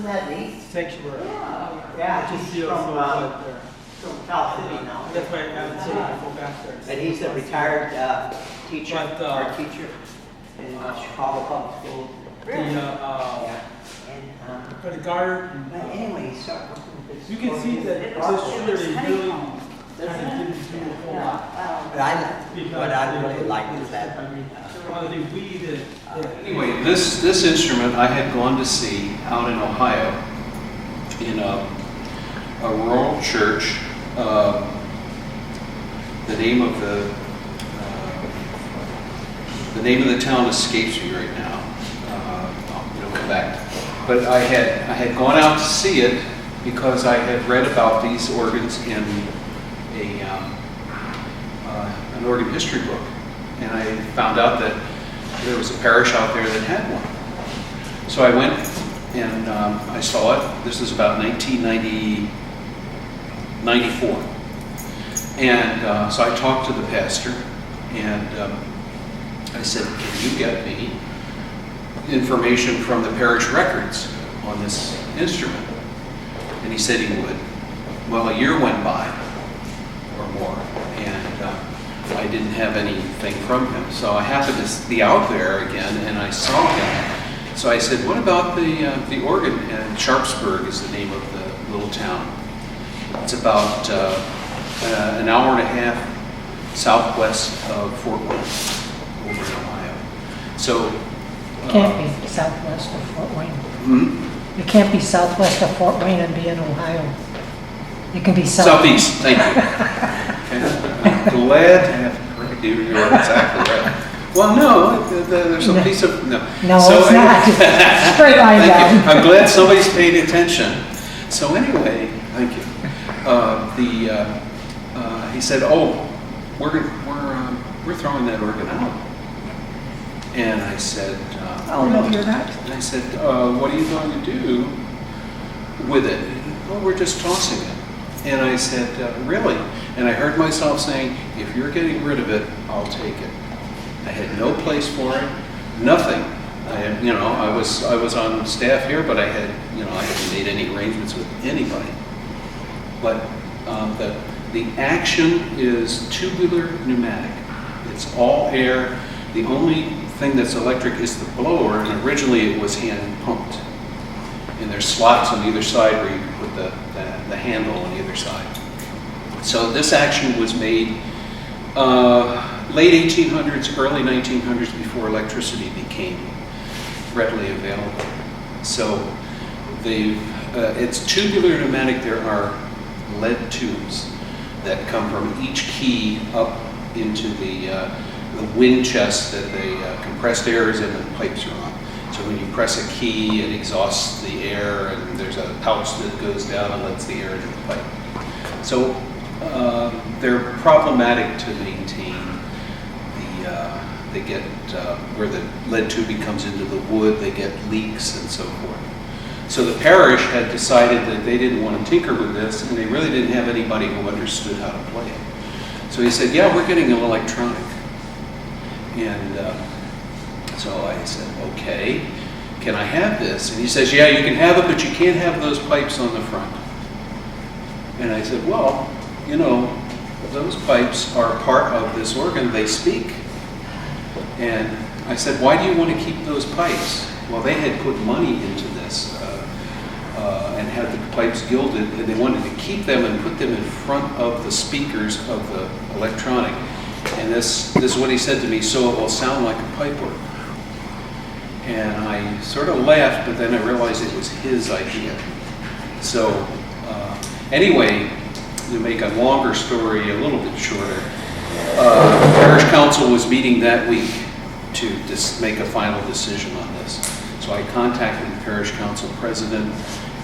that neat? sanctuary. Yeah, Just he's feels so from, good there. South City now. That's why I haven't seen it before back there. And he's a retired teacher, But, art teacher in Chicago Public School. The, Yeah. for the garden, But anyway, he started working with this. you can see that this year they really kind of didn't do a whole lot. But I really liked is that. I mean, one of the things we did. Anyway, this instrument I had gone to see out in Ohio in a rural church. The name of the town escapes me right now. I'll go back. But I had gone out to see it because I had read about these organs in an organ history book, and I found out that there was a parish out there that had one. So I went and I saw it. This was about 1994. And so I talked to the pastor, and I said, can you get me information from the parish records on this instrument? And he said he would. Well, a year went by, or more, and I didn't have anything from him. So I happened to be out there again, and I saw him. So I said, what about the organ? And Sharpsburg is the name of the little town. It's about an hour and a half southwest of Fort Wayne, over in Ohio. So It can't be southwest of Fort Wayne. It can't be southwest of Fort Wayne and be in Ohio. It can be southeast. Thank you. I'm glad to have corrected you. You're exactly right. Well, no, there's a piece of no. No, so it's not. Straight line thank down. You. I'm glad somebody's paying attention. So anyway, thank you. He said, "Oh, we're throwing that organ out." And I said, Oh, no, you're not. And I said, what are you going to do with it? Well, we're just tossing it. And I said, really? And I heard myself saying, if you're getting rid of it, I'll take it. I had no place for it, nothing. I had, I was on staff here, but I hadn't made any arrangements with anybody. But the action is tubular pneumatic. It's all air. The only thing that's electric is the blower, and originally it was hand pumped. And there's slots on either side where you can put the handle on either side. So this action was made late 1800s, early 1900s, before electricity became readily available. So it's tubular pneumatic. There are lead tubes that come from each key up into the wind chest that the compressed air is in and the pipes are on. So when you press a key, it exhausts the air, and there's a pouch that goes down and lets the air into the pipe. So they're problematic to maintain. They get where the lead tubing comes into the wood, they get leaks and so forth. So the parish had decided that they didn't want to tinker with this, and they really didn't have anybody who understood how to play it. So he said, yeah, we're getting an electronic. And so I said, okay, can I have this? And he says, yeah, you can have it, but you can't have those pipes on the front. And I said, well, those pipes are part of this organ, they speak. And I said, why do you want to keep those pipes? Well, they had put money into this and had the pipes gilded, and they wanted to keep them and put them in front of the speakers of the electronic. And this is what he said to me, so it will sound like a pipe organ. And I sort of laughed, but then I realized it was his idea. So anyway, to make a longer story a little bit shorter, the parish council was meeting that week to make a final decision on this. So I contacted the parish council president,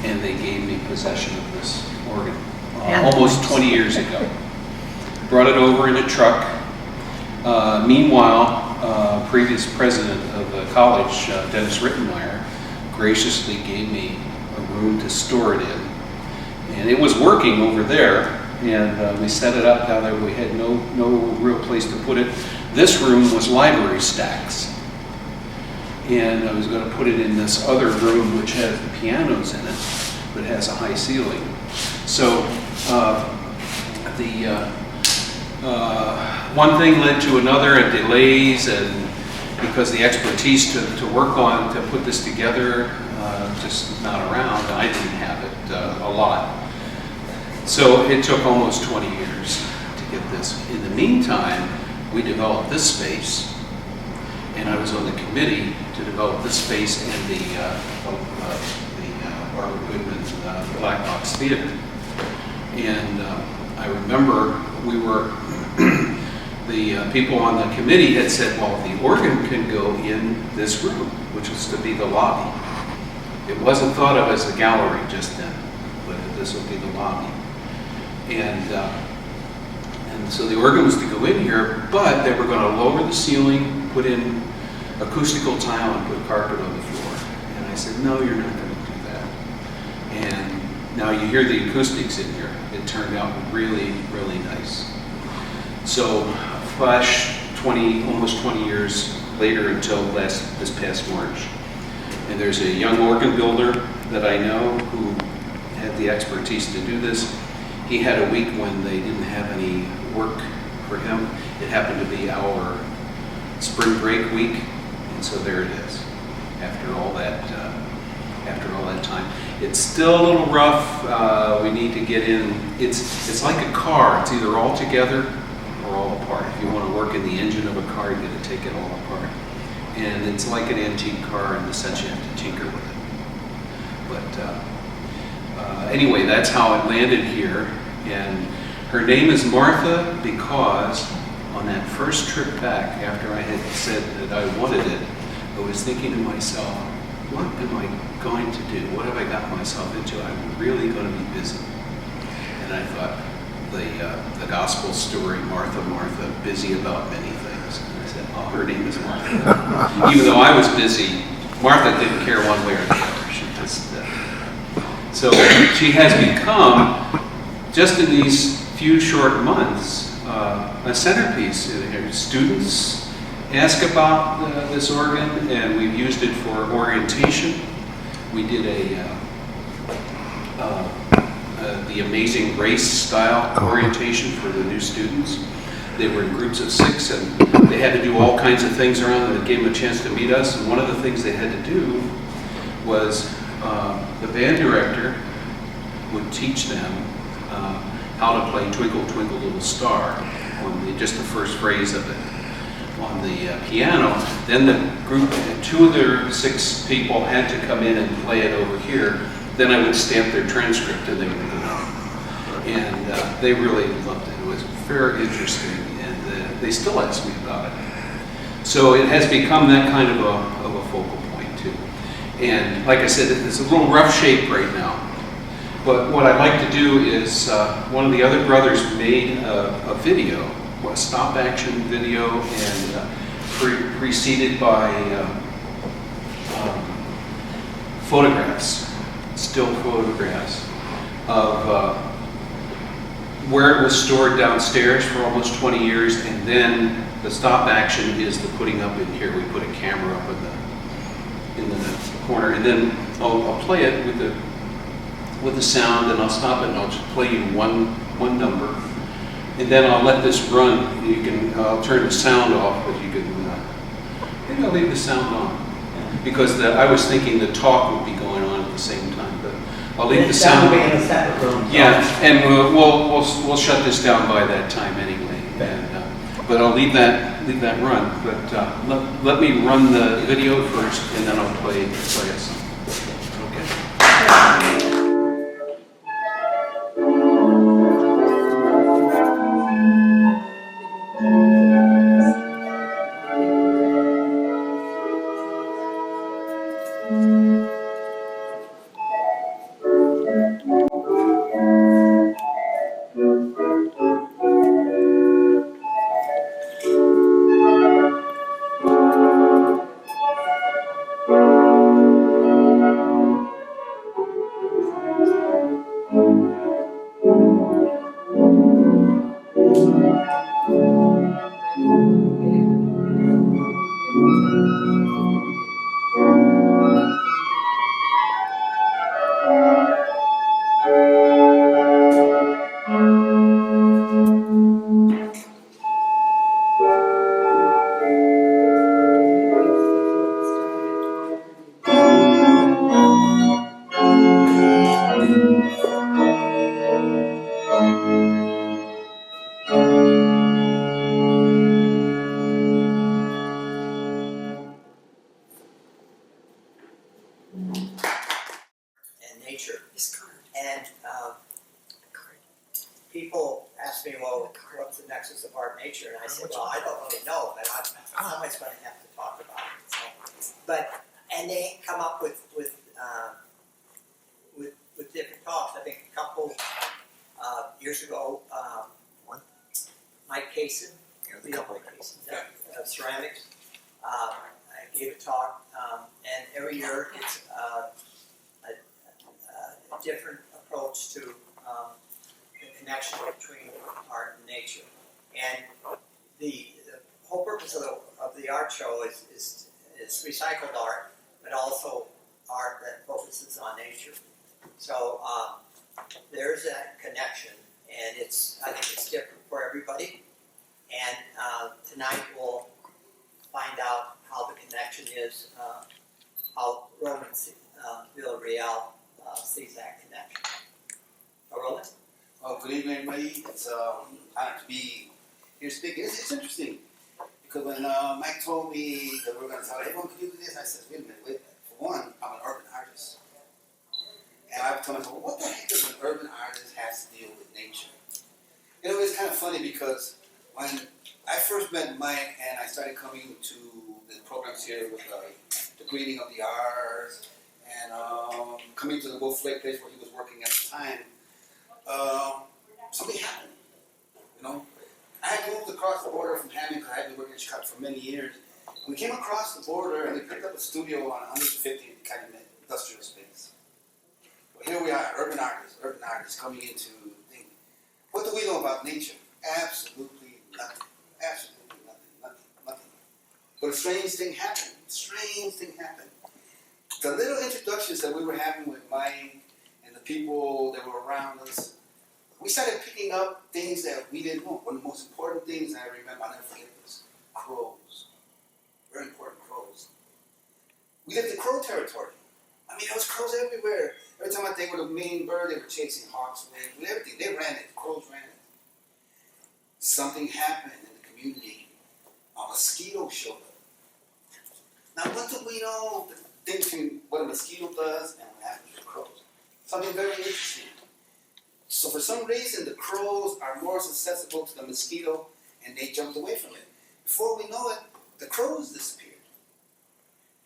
and they gave me possession of this organ almost 20 years ago. Brought it over in a truck. Meanwhile, previous president of the college, Dennis Rittenmeyer, graciously gave me a room to store it in. And it was working over there, and we set it up down there. We had no real place to put it. This room was library stacks. and I was going to put it in this other room which has the pianos in it, but has a high ceiling. So one thing led to another, and delays, and because the expertise to work on, to put this together, just not around. I didn't have it a lot. So it took almost 20 years to get this. In the meantime, we developed this space, and I was on the committee to develop this space and the Barbara Goodman Black Box Theater. And I remember we were, the people on the committee had said, well, the organ can go in this room, which was to be the lobby. It wasn't thought of as a gallery just then, but this would be the lobby. And so the organ was to go in here, but they were going to lower the ceiling, put in acoustical tile, and put carpet on the floor. And I said, no, you're not going to do that. And now you hear the acoustics in here. It turned out really, really nice. So flash almost 20 years later until this past March. And there's a young organ builder that I know who had the expertise to do this. He had a week when they didn't have any work for him. It happened to be our spring break week, and so there it is. After all that time, it's still a little rough. We need to get in. It's like a car. It's either all together or all apart. If you want to work in the engine of a car, you got to take it all apart. And it's like an antique car in the sense you have to tinker with it. But anyway, that's how it landed here. And her name is Martha because on that first trip back, after I had said that I wanted it, I was thinking to myself, what am I going to do? What have I got myself into? I'm really going to be busy. And I thought, the gospel story, Martha, Martha, busy about many things. And I said, oh, her name is Martha. Even though I was busy, Martha didn't care one way or the other. She just, so she has become, just in these few short months, a centerpiece. Students ask about this organ, and we've used it for orientation. We did the Amazing Race style orientation for the new students. They were in groups of 6, and they had to do all kinds of things around them that gave them a chance to meet us. And one of the things they had to do was the band director would teach them how to play Twinkle, Twinkle, Little Star on just the first phrase of it on the piano. Then the group, 2 of their 6 people had to come in and play it over here. Then I would stamp their transcript and they would go on. And they really loved it. It was very interesting, and they still ask me about it. So it has become that kind of a focal point too. And like I said, it's a little rough shape right now. But what I'd like to do is, one of the other brothers made a video, a stop action video, and preceded by photographs, still photographs of where it was stored downstairs for almost 20 years, and then the stop action is the putting up in here. We put a camera up in the corner, and then I'll play it with the sound, and I'll stop it, and I'll just play you one number, and then I'll let this run. I'll turn the sound off, but you can. Maybe I'll leave the sound on because I was thinking the talk would be going on at the same time, but I'll leave the sound. That will be in a separate room. Yeah, and we'll shut this down by that time anyway. And, but I'll leave that run. But let me run the video first, and then I'll play a song. Okay. what's the nexus of art and nature? And I said, well, I don't really know, but somebody's going to have to talk about it. So, and they come up with different talks. I think a couple years ago, Mike Kaysen, of ceramics, I gave a talk, and every year it's a different approach to the connection between art and nature. And the whole purpose of the art show is recycled art, but also art that focuses on nature. So there's that connection, and I think it's different for everybody. And tonight we'll find out how the connection is, how Roman Villarreal sees that connection. Roland? Well, good evening, everybody. It's honored to be here speaking. It's interesting because when Mike told me that we were going to tell everyone can do this, I said, wait a minute. For one, I'm an urban artist. And I was telling myself, what the heck does an urban artist have to deal with nature? You know, it's kind of funny because when I first met Mike and I started coming to the programs here with the greeting of the arts and coming to the Wolf Lake place where he was working at the time, something happened. You know, I had moved across the border from Hammond because I had been working in Chicago for many years. We came across the border and we picked up a studio on 150th kind of industrial space. Well, here we are, urban artists coming into things. What do we know about nature? Absolutely nothing. Absolutely nothing. But a strange thing happened. The little introductions that we were having with Mike and the people that were around us, we started picking up things that we didn't know. One of the most important things I remember, I'll never forget this, crows. Very important, crows. We lived in crow territory. I mean, there was crows everywhere. Every time I think of the main bird, they were chasing hawks away. Everything, they ran it. Crows ran it. Something happened in the community. A mosquito showed up. Now, what do we know the difference between what a mosquito does and what happens to crows? Something very interesting. So for some reason, the crows are more susceptible to the mosquito, and they jumped away from it. Before we know it, the crows disappeared.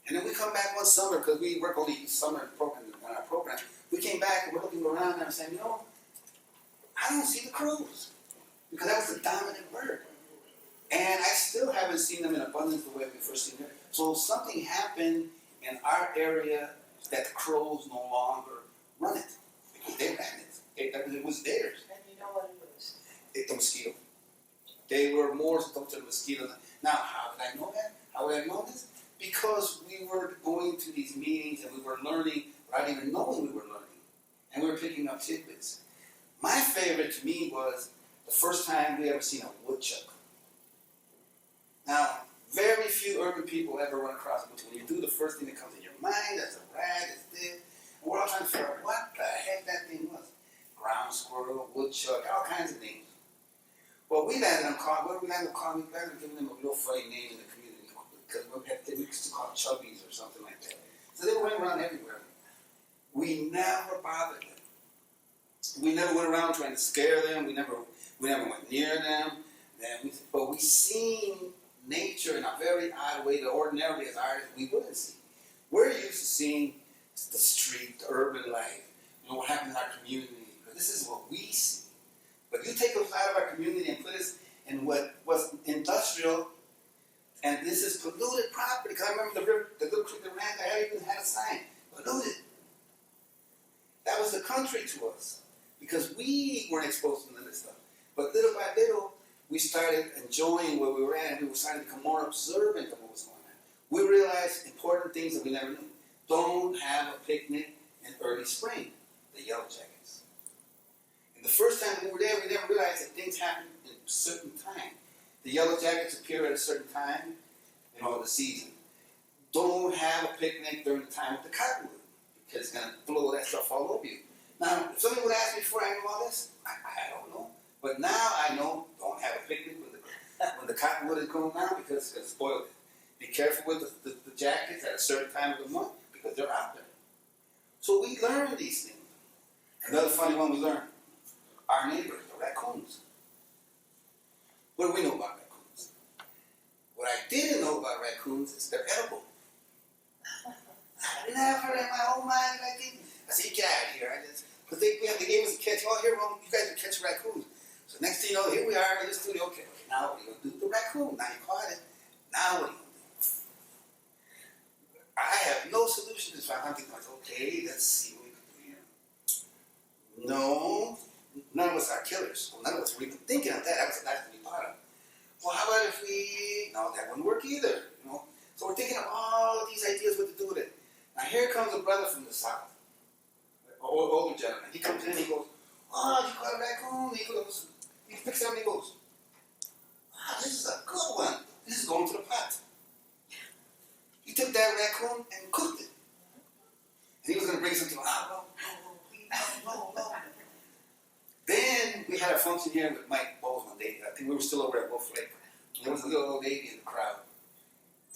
And then we come back one summer, because we work only summer program on our program. We came back and we're looking around and I'm saying, I don't see the crows. Because that was the dominant bird. And I still haven't seen them in abundance the way we first seen them. So something happened in our area that the crows no longer run it. Because they ran it. It was theirs. And you know what it was? It's the mosquito. They were more susceptible to the mosquito. Now, how did I know that? How did I know this? Because we were going to these meetings and we were learning without even knowing we were learning. And we were picking up tidbits. My favorite to me was the first time we ever seen a woodchuck. Now, very few urban people ever run across a woodchuck. When you do, the first thing that comes in your mind, that's a rat, it's this. And we're all trying to figure out what the heck that thing was. Ground squirrel, woodchuck, all kinds of names. Well, we landed on calling, what did we land on calling? We landed on giving them a real funny name in the community because we used to call them chubbies or something like that. So they were running around everywhere. We never bothered them. We never went around trying to scare them. We never went near them. But we seen nature in a very odd way that ordinarily as artists we wouldn't see. We're used to seeing the street, the urban life, what happens in our community. This is what we see. But you take us out of our community and put us in what was industrial, and this is polluted property. Because I remember the river, the little creek that ran there, I even had a sign, polluted. That was the country to us, because we weren't exposed to none of this stuff. But little by little, we started enjoying where we were at, and we were starting to become more observant of what was going on. We realized important things that we never knew. Don't have a picnic in early spring, the yellow jackets. And the first time we were there, we never realized that things happen in a certain time. The yellow jackets appear at a certain time in all the season. Don't have a picnic during the time with the cottonwood, because it's going to blow that stuff all over you. Now, if somebody would ask me before I knew all this, I don't know. But now I know, don't have a picnic when the cottonwood is going down because it's going to spoil it. Be careful with the jackets at a certain time of the month because they're out there. So we learn these things. Another funny one we learned, our neighbors, the raccoons. What do we know about raccoons? What I didn't know about raccoons is they're edible. I never in my whole mind I said, you get out of here. Because they gave us a catch. Oh, here, well, you guys can catch raccoons. So next thing you know, here we are in the studio. Okay, now what are you going to do with the raccoon? Now you caught it. Now what are you going to do? I have no solution to this. I'm thinking, okay, let's see what we can do here. No, none of us are killers. Well, none of us were even thinking of that. That was the last thing we thought of. Well, how about if we... No, that wouldn't work either. You know? So we're thinking of all of these ideas what to do with it. Now here comes a brother from the south, an older gentleman. He comes in and he goes, oh, you caught a raccoon? He goes, he picks it up and he goes, wow, this is a good one. This is going to the pot. He took that raccoon and cooked it. And he was going to bring something, no. Then we had a function here with Mike Bowles one day. I think we were still over at Wolf Lake. There was a little old lady in the crowd,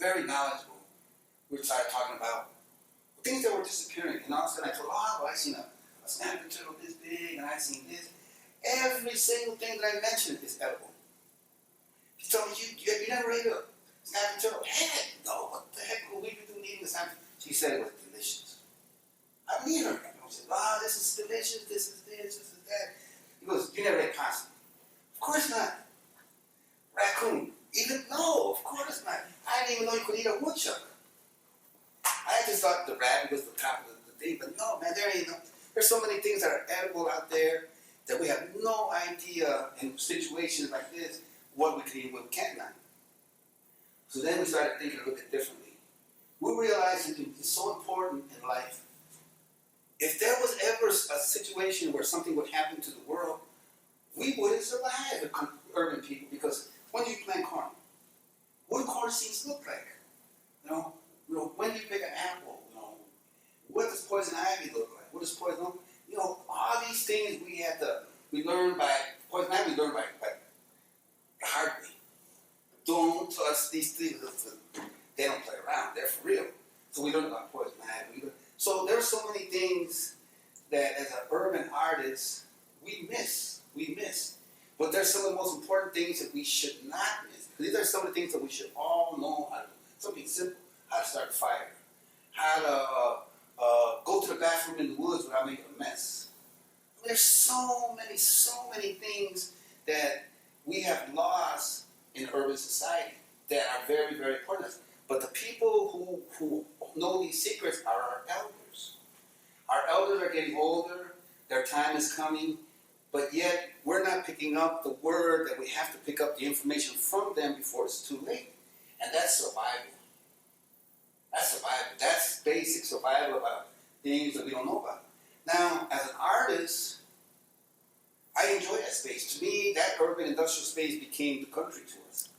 very knowledgeable. We started talking about things that were disappearing. And all of a sudden I told her, oh, well, I seen a snapping turtle this big, and I seen this. Every single thing that I mentioned is edible. She told me, you never ate a snapping turtle? Heck no, what the heck would we be doing eating a snapping turtle? She said it was delicious. I mean her. I said, oh, this is delicious, this is this is that. He goes, you never ate possum? Of course not. Raccoon? Even no, of course not. I didn't even know you could eat a woodchuck. I just thought the rabbit was the top of the thing, but no, man, there's so many things that are edible out there that we have no idea in situations like this what we can eat, what we can't not. So then we started thinking a little bit differently. We realized that it's so important in life. If there was ever a situation where something would happen to the world, we wouldn't survive as urban people, because when you plant corn, what do corn seeds look like? You know, when you pick an apple, what does poison ivy look like? What does poison, all these things we learn by, poison ivy we learn by the hard way. Don't touch these things. They don't play around. They're for real. So we learn about poison ivy. So there's so many things that as an urban artist, we miss. But there's some of the most important things that we should not miss. These are some of the things that we should all know how to do. Something simple. How to start a fire, how to go to the bathroom in the woods without making a mess. I mean, there's so many things that we have lost in urban society that are very, very important. But the people who know these secrets are our elders. Our elders are getting older, their time is coming, but yet we're not picking up the word that we have to pick up the information from them before it's too late. And that's survival. That's survival. That's basic survival about things that we don't know about. Now, as an artist, I enjoy that space. To me, that urban industrial space became the country to us.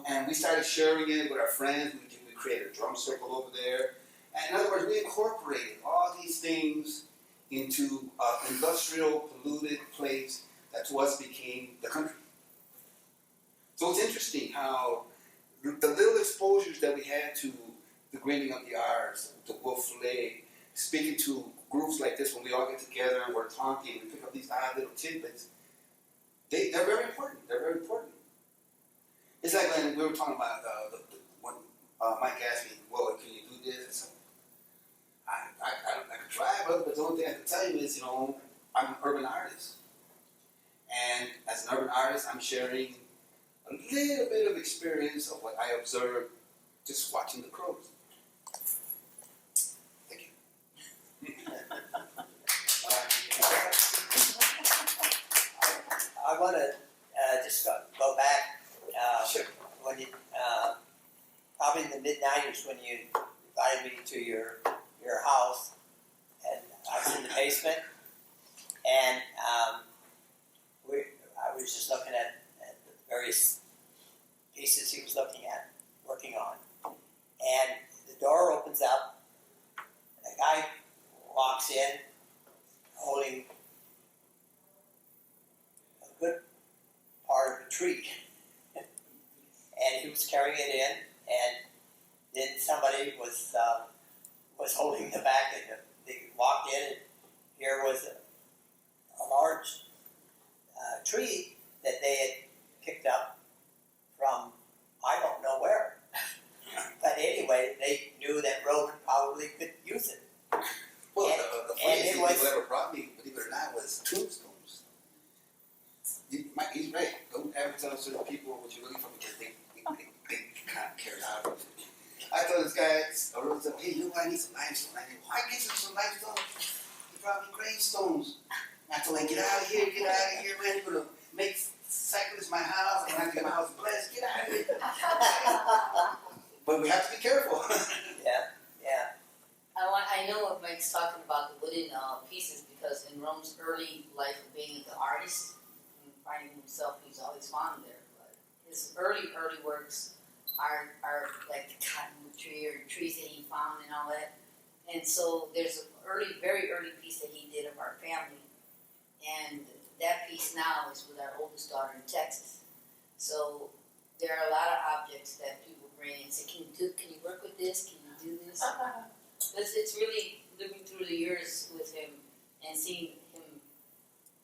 And we started sharing it with our friends. We created a drum circle over there. And in other words, we incorporated all these things into an industrial, polluted place that to us became the country. So it's interesting how the little exposures that we had to the Grinding of the R's, the Wolf Lake, speaking to groups like this when we all get together and we're talking, we pick up these odd little tidbits. They're very important. They're very important. It's like when we were talking about when Mike asked me, well, can you do this? And so I could try, but the only thing I can tell you is, I'm an urban artist. And as an urban artist, I'm sharing a little bit of experience of what I observed just watching the crows. Thank you. I want to just go back. Sure. When you, probably in the mid-90s, when you invited me to your house, and I was in the basement, and I was just looking at the various pieces he was working on, and the door opens up, and a guy walks in, holding a good part of a tree. And he was carrying it in, and then somebody was holding the back, and they walked in, and here was a large tree that they had picked up those are the people which you really from because they kind of carried out of it. I told this guy, I wrote something, hey, I need some limestone. I said, why get you some limestone? You brought me gravestones. I told him, get out of here, man. You're going to make sacrifice my house. I'm going to have to get my house blessed. Get out of here. But we have to be careful. Yeah, yeah. I know what Mike's talking about, the wooden pieces, because in Rome's early life of being the artist and finding himself, he's always found there. But his early works are like the cottonwood tree or trees that he found and all that. And so there's an very early piece that he did of our family. And that piece now is with our oldest daughter in Texas. So there are a lot of objects that people bring and say, can you work with this? Can you do this? It's really living through the years with him and seeing him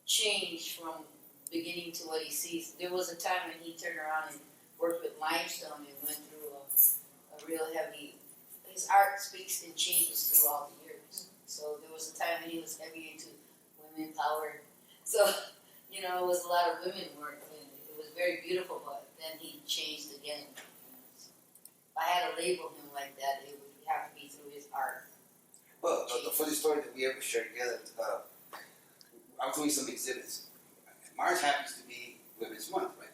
change from beginning to what he sees. There was a time when he turned around and worked with limestone and went through a real heavy, his art speaks and changes through all the years. So there was a time when he was heavy into women power. So, it was a lot of women work and it was very beautiful, but then he changed again. So if I had to label him like that, it would have to be through his art. Well, the funny story that we ever shared together, I was doing some exhibits. March happens to be Women's Month, right?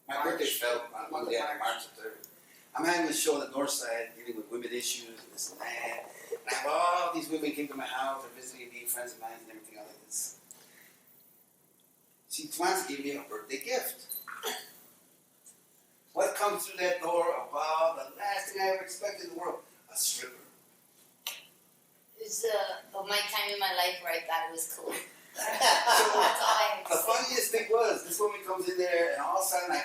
My birthday fell on Monday after March the 3rd. I'm having a show on the north side dealing with women issues and this and that. And I have all these women came to my house, they're visiting me, friends of mine and everything like this. She wants to give me a birthday gift. What comes through that door about the last thing I ever expected in the world? A stripper. It's my time in my life where I thought it was cool. So, That's all I had to the say. funniest thing was, this woman comes in there, and all of a sudden I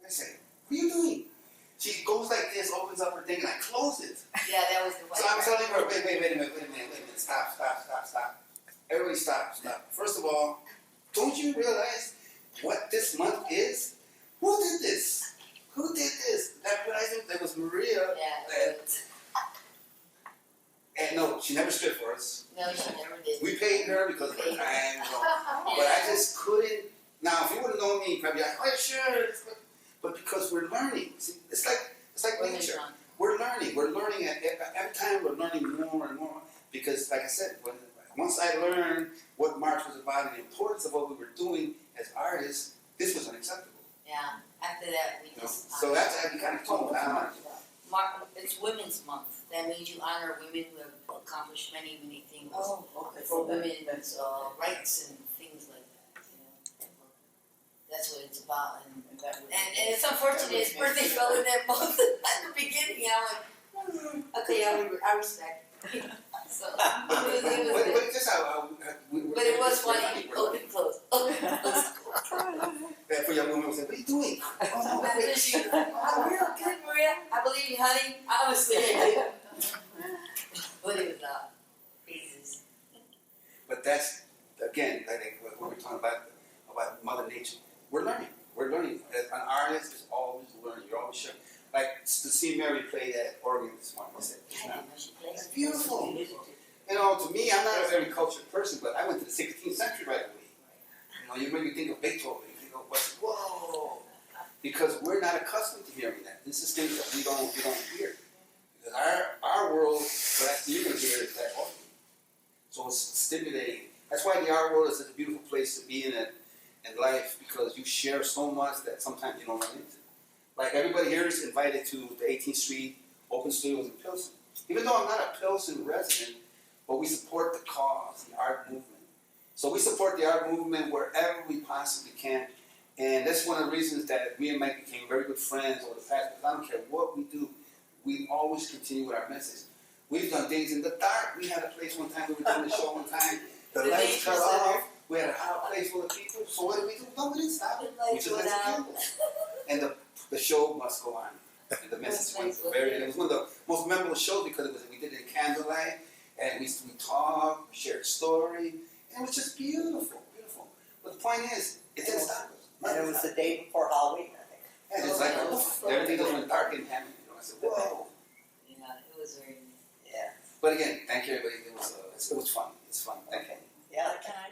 said, what are you doing? She goes like this, opens up her thing, and I close it. Yeah, that was the So I'm telling her, wait a minute, stop. Everybody stop. First of all, don't you realize what this month is? Who did this? That was Maria. Yeah, And no, she never stripped for us. no, she never did. We paid her because of her time, but I just couldn't. Now, if you would have known me, you'd probably be like, oh, sure. But because we're learning. See, it's like nature. We're learning every time we're learning more and more. Because, like I said, once I learned what March was about and the importance of what we were doing as artists, this was unacceptable. Yeah, after that, we just. So that's how we kind of toned down. It's Women's Month. That means you honor women who have accomplished many, many things Okay. for women's rights and things like that. That's what it's about. And it's unfortunate his birthday fell in that month at the beginning. I'm like, okay, I respect. So, But it's just how but it was funny. Open, close. Open, close. That for young women would say, what are you doing? Oh, And then she, I'm real good, Maria. I believe you, honey. Honestly, I do. But it was not. Jesus. But that's, again, like what we're talking about Mother Nature. We're learning. As an artist is always learning. You're always sharing. Like to see Mary play that organ this morning. I said, that's beautiful. To me, I'm not a very cultured person, but I went to the 16th century right away. You make me think of Beethoven. You think of whoa. Because we're not accustomed to hearing that. This is things that we don't hear. Because our world, what you're going to hear is that organ. So it's stimulating. That's why the art world is such a beautiful place to be in life, because you share so much that sometimes you don't run into. Like everybody here is invited to the 18th Street Open Studios in Pilsen. Even though I'm not a Pilsen resident, but we support the cause, the art movement. So we support the art movement wherever we possibly can. And that's one of the reasons that me and Mike became very good friends over the past, because I don't care what we do, we always continue with our message. We've done things in the dark. We had a place one time, we were doing the show one time, the lights cut off, we had a hot place full of people, so what did we do? No, we didn't stop it. We just lit the candles. And the show must go on. And the message went it was one of the most memorable shows because we did it in candlelight, and we talked, we shared story, and it was just beautiful. But the point is, it didn't stop us. And it was the day before Halloween, I think. And it's like, everything just went dark in Hammond. I said, whoa. Yeah, it was very. Yeah. But again, thank you everybody. It was fun. It's fun. Thank you. Yeah. Can I